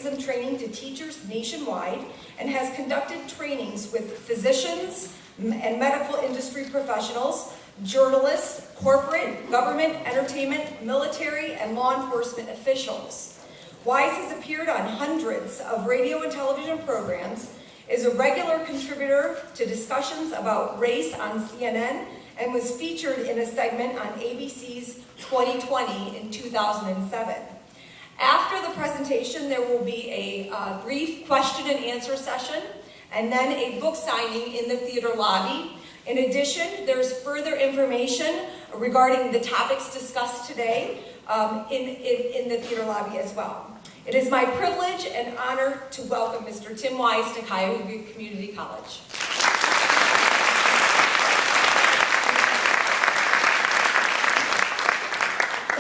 anti-racism training to teachers nationwide and has conducted trainings with physicians and medical industry professionals, journalists, corporate, government, entertainment, military, and law enforcement officials. Wise has appeared on hundreds of radio and television programs, is a regular contributor to discussions about race on CNN, and was featured in a segment on ABC's 2020 in 2007. After the presentation, there will be a brief question and answer session, and then a book signing in the theater lobby. In addition, there's further information regarding the topics discussed today in the theater lobby as well. It is my privilege and honor to welcome Mr. Tim Wise to Cuyahoga Community College.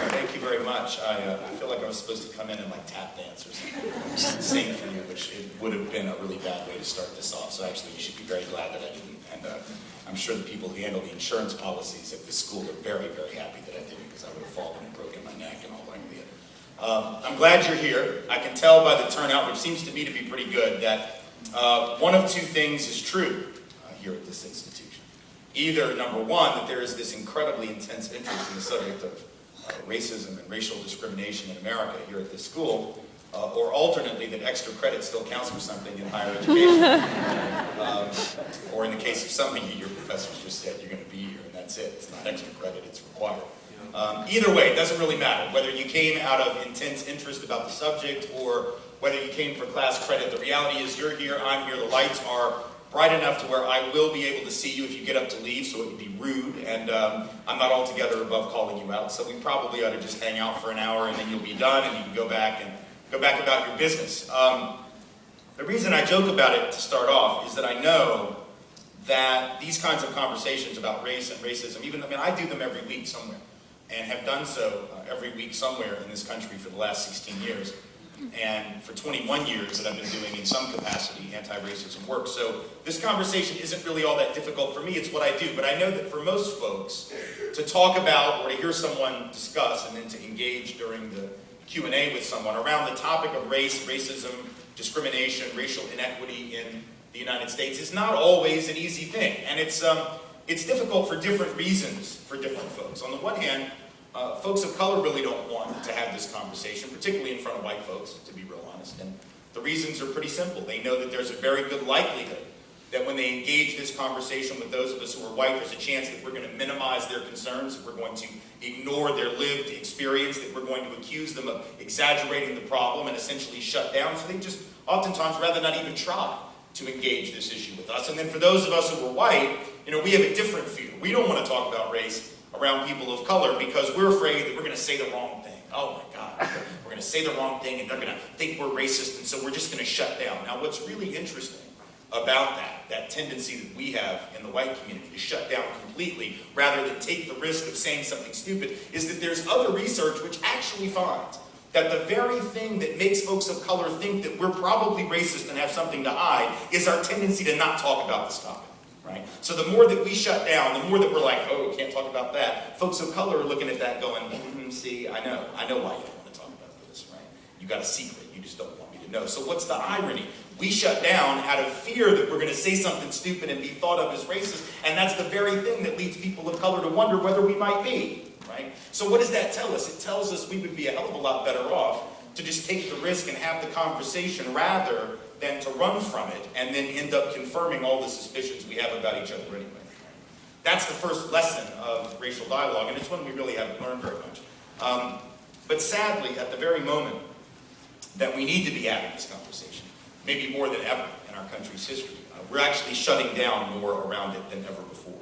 Thank you very much. I feel like I was supposed to come in and like tap dance or something, sing for you, which it would have been a really bad way to start this off. So actually, you should be very glad that I didn't. And I'm sure the people who handle the insurance policies at this school are very, very happy that I didn't, because I would have fallen and broken my neck and all like that. I'm glad you're here. I can tell by the turnout, which seems to me to be pretty good, that one of two things is true here at this institution. Either, number one, that there is this incredibly intense interest in the subject of racism and racial discrimination in America here at this school, or alternately, that extra credit still counts for something in higher education. Or in the case of some of you, your professors just said you're going to be here and that's it. It's not extra credit, it's required. Either way, it doesn't really matter. Whether you came out of intense interest about the subject or whether you came for class credit, the reality is you're here, I'm here, the lights are bright enough to where I will be able to see you if you get up to leave, so it would be rude, and I'm not altogether above calling you out, so we probably ought to just hang out for an hour and then you'll be done and you can go back about your business. The reason I joke about it to start off is that I know that these kinds of conversations about race and racism, I do them every week somewhere, and have done so every week somewhere in this country for the last 16 years. And for 21 years that I've been doing in some capacity anti-racism work. So this conversation isn't really all that difficult for me, it's what I do. But I know that for most folks, to talk about or to hear someone discuss and then to engage during the Q&A with someone around the topic of race, racism, discrimination, racial inequity in the United States is not always an easy thing. And it's difficult for different reasons for different folks. On the one hand, folks of color really don't want to have this conversation, particularly in front of white folks, to be real honest. And the reasons are pretty simple. They know that there's a very good likelihood that when they engage this conversation with those of us who are white, there's a chance that we're going to minimize their concerns, that we're going to ignore their lived experience, that we're going to accuse them of exaggerating the problem and essentially shut down. So they just oftentimes rather not even try to engage this issue with us. And then for those of us who are white, we have a different fear. We don't want to talk about race around people of color because we're afraid that we're going to say the wrong thing. Oh my God, we're going to say the wrong thing and they're going to think we're racist, and so we're just going to shut down. Now what's really interesting about that tendency that we have in the white community to shut down completely rather than take the risk of saying something stupid is that there's other research which actually finds that the very thing that makes folks of color think that we're probably racist and have something to hide is our tendency to not talk about this topic. Right? So the more that we shut down, the more that we're like, oh, can't talk about that. Folks of color are looking at that going, see, I know why you don't want to talk about this, right? You got a secret, you just don't want me to know. So what's the irony? We shut down out of fear that we're going to say something stupid and be thought of as racist, and that's the very thing that leads people of color to wonder whether we might be, right? So what does that tell us? It tells us we would be a hell of a lot better off to just take the risk and have the conversation rather than to run from it and then end up confirming all the suspicions we have about each other anyway. That's the first lesson of racial dialogue, and it's one we really haven't learned very much. But sadly, at the very moment that we need to be having this conversation, maybe more than ever in our country's history, we're actually shutting down more around it than ever before.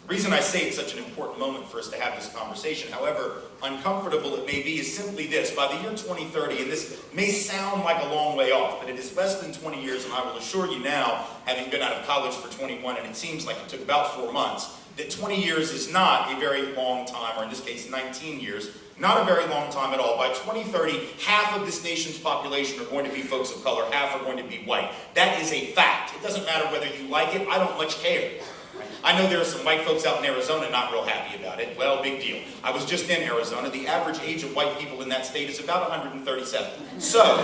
The reason I say it's such an important moment for us to have this conversation, however uncomfortable it may be, is simply this. By the year 2030, and this may sound like a long way off, but it is less than 20 years, and I will assure you now, having been out of college for 21, and it seems like it took about 4 months, that 20 years is not a very long time, or in this case 19 years, not a very long time at all. By 2030, half of this nation's population are going to be folks of color, half are going to be white. That is a fact. It doesn't matter whether you like it, I don't much care. I know there are some white folks out in Arizona not real happy about it. Well, big deal. I was just in Arizona. The average age of white people in that state is about 137. So,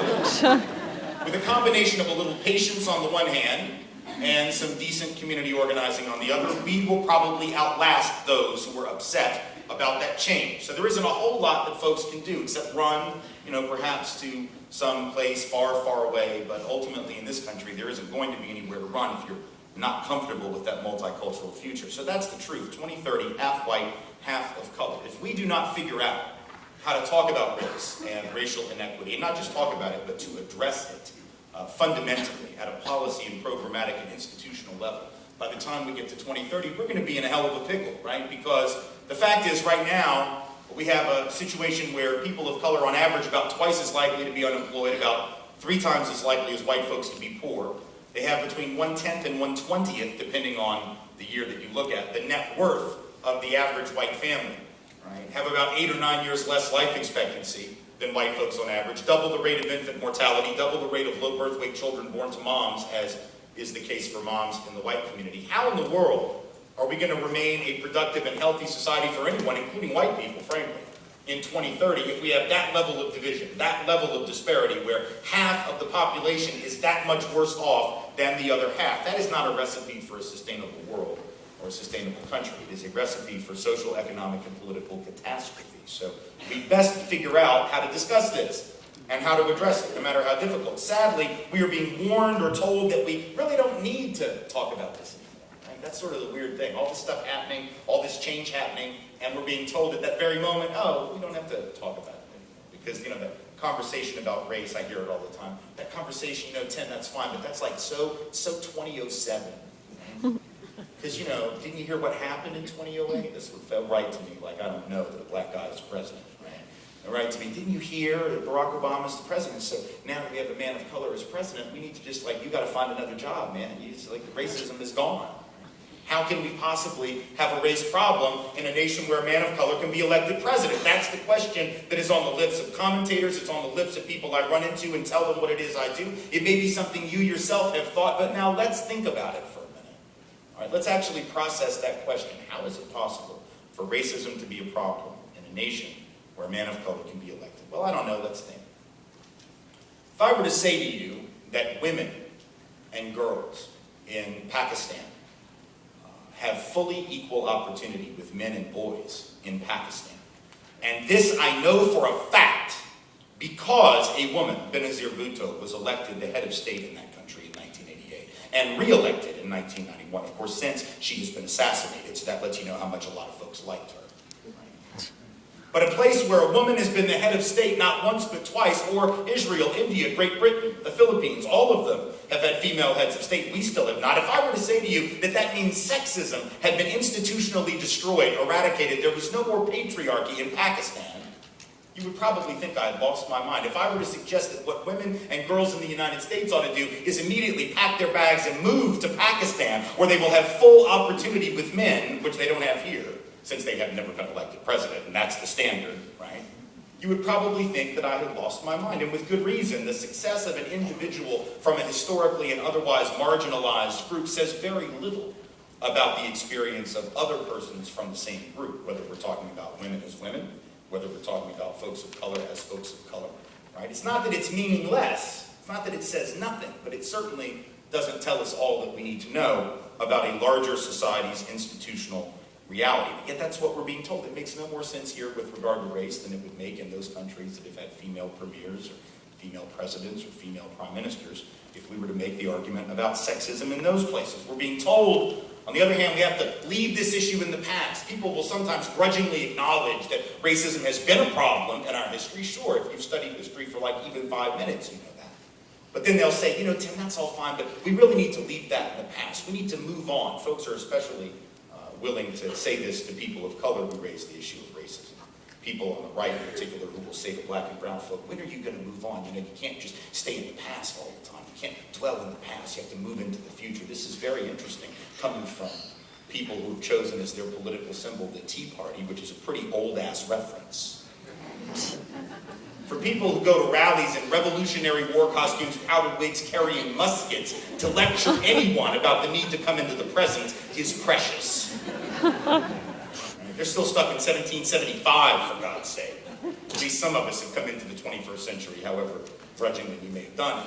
with a combination of a little patience on the one hand and some decent community organizing on the other, we will probably outlast those who were upset about that change. So there isn't a whole lot that folks can do except run, perhaps to some place far, far away, but ultimately in this country there isn't going to be anywhere to run if you're not comfortable with that multicultural future. So that's the truth. 2030, half white, half of color. If we do not figure out how to talk about race and racial inequity, and not just talk about it, but to address it fundamentally at a policy and programmatic and institutional level, by the time we get to 2030, we're going to be in a hell of a pickle, right? Because the fact is, right now, we have a situation where people of color, on average, about twice as likely to be unemployed, about 3 times as likely as white folks to be poor. They have between 1/10 and 1/20th, depending on the year that you look at, the net worth of the average white family, right? Have about 8 or 9 years less life expectancy than white folks on average, double the rate of infant mortality, double the rate of low birth weight children born to moms, as is the case for moms in the white community. How in the world are we going to remain a productive and healthy society for anyone, including white people, frankly, in 2030 if we have that level of division, that level of disparity, where half of the population is that much worse off than the other half? That is not a recipe for a sustainable world or a sustainable country. It is a recipe for social, economic, and political catastrophe. So we best figure out how to discuss this and how to address it, no matter how difficult. Sadly, we are being warned or told that we really don't need to talk about this anymore. Right? That's sort of the weird thing. All this stuff happening, all this change happening, and we're being told at that very moment, oh, we don't have to talk about it anymore. Because, the conversation about race, I hear it all the time. That conversation, Tim, that's fine, but that's like so 2007. Because, didn't you hear what happened in 2008? This would feel right to me, like I don't know that a black guy is president, right? And right to me, didn't you hear that Barack Obama's the president? So now that we have a man of color as president, we need to just, you got to find another job, man. The racism is gone. How can we possibly have a race problem in a nation where a man of color can be elected president? That's the question that is on the lips of commentators. It's on the lips of people I run into and tell them what it is I do. It may be something you yourself have thought, but now let's think about it for a minute. All right, let's actually process that question. How is it possible for racism to be a problem in a nation where a man of color can be elected? Well, I don't know. Let's think. If I were to say to you that women and girls in Pakistan have fully equal opportunity with men and boys in Pakistan, and this I know for a fact because a woman, Benazir Bhutto, was elected the head of state in that country in 1988 and re-elected in 1991. Of course, since she has been assassinated, so that lets you know how much a lot of folks liked her. But a place where a woman has been the head of state not once but twice, or Israel, India, Great Britain, the Philippines, all of them have had female heads of state. We still have not. If I were to say to you that that means sexism had been institutionally destroyed, eradicated, there was no more patriarchy in Pakistan, you would probably think I had lost my mind. If I were to suggest that what women and girls in the United States ought to do is immediately pack their bags and move to Pakistan, where they will have full opportunity with men, which they don't have here, since they have never been elected president, and that's the standard, right? You would probably think that I had lost my mind, and with good reason. The success of an individual from a historically and otherwise marginalized group says very little about the experience of other persons from the same group, whether we're talking about women as women, whether we're talking about folks of color as folks of color, right? It's not that it's meaningless, it's not that it says nothing, but it certainly doesn't tell us all that we need to know about a larger society's institutional reality. But yet that's what we're being told. It makes no more sense here with regard to race than it would make in those countries that have had female premiers or female presidents or female prime ministers if we were to make the argument about sexism in those places. We're being told, on the other hand, we have to leave this issue in the past. People will sometimes grudgingly acknowledge that racism has been a problem in our history. Sure, if you've studied history for even 5 minutes, you know that. But then they'll say, Tim, that's all fine, but we really need to leave that in the past. We need to move on. Folks are especially willing to say this to people of color who raise the issue of racism. People on the right in particular who will say to black and brown folk, when are you going to move on? You can't just stay in the past all the time. You can't dwell in the past. You have to move into the future. This is very interesting coming from people who have chosen as their political symbol the Tea Party, which is a pretty old-ass reference. For people who go to rallies in Revolutionary War costumes, powdered wigs, carrying muskets, to lecture anyone about the need to come into the present is precious. They're still stuck in 1775, for God's sake. At least some of us have come into the 21st century, however grudgingly we may have done it.